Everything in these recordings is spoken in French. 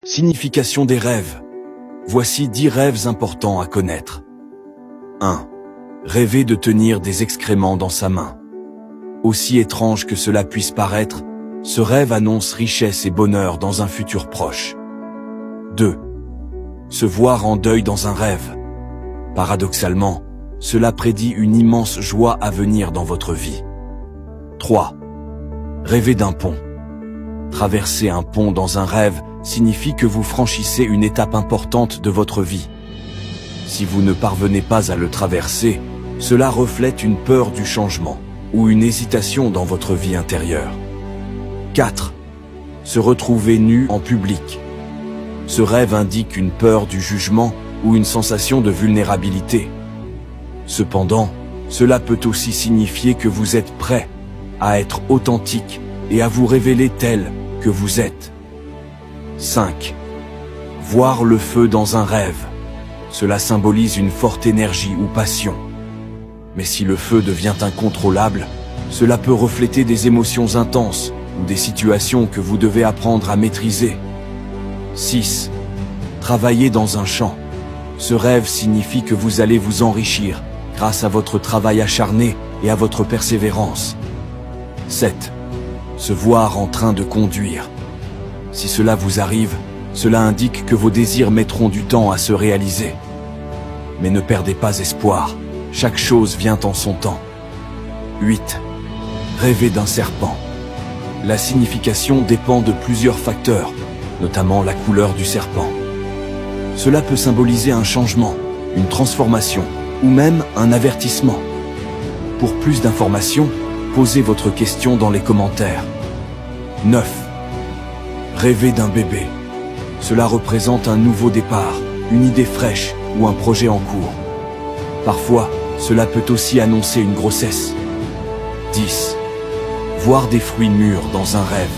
Signification des rêves. Voici 10 rêves importants à connaître. 1. Rêver de tenir des excréments dans sa main. Aussi étrange que cela puisse paraître, ce rêve annonce richesse et bonheur dans un futur proche. 2. Se voir en deuil dans un rêve. Paradoxalement, cela prédit une immense joie à venir dans votre vie. 3. Rêver d'un pont. Traverser un pont dans un rêve signifie que vous franchissez une étape importante de votre vie. Si vous ne parvenez pas à le traverser, cela reflète une peur du changement ou une hésitation dans votre vie intérieure. 4. Se retrouver nu en public. Ce rêve indique une peur du jugement ou une sensation de vulnérabilité. Cependant, cela peut aussi signifier que vous êtes prêt à être authentique et à vous révéler tel que vous êtes. 5. Voir le feu dans un rêve. Cela symbolise une forte énergie ou passion. Mais si le feu devient incontrôlable, cela peut refléter des émotions intenses ou des situations que vous devez apprendre à maîtriser. 6. Travailler dans un champ. Ce rêve signifie que vous allez vous enrichir grâce à votre travail acharné et à votre persévérance. 7. Se voir en train de conduire. Si cela vous arrive, cela indique que vos désirs mettront du temps à se réaliser. Mais ne perdez pas espoir, chaque chose vient en son temps. 8. Rêver d'un serpent. La signification dépend de plusieurs facteurs, notamment la couleur du serpent. Cela peut symboliser un changement, une transformation, ou même un avertissement. Pour plus d'informations, posez votre question dans les commentaires. 9. Rêver d'un bébé. Cela représente un nouveau départ, une idée fraîche ou un projet en cours. Parfois, cela peut aussi annoncer une grossesse. 10. Voir des fruits mûrs dans un rêve.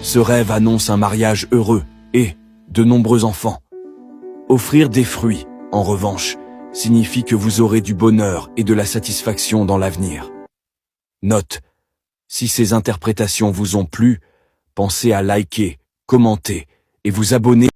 Ce rêve annonce un mariage heureux et de nombreux enfants. Offrir des fruits, en revanche, signifie que vous aurez du bonheur et de la satisfaction dans l'avenir. Note: si ces interprétations vous ont plu, pensez à liker, commenter et vous abonner.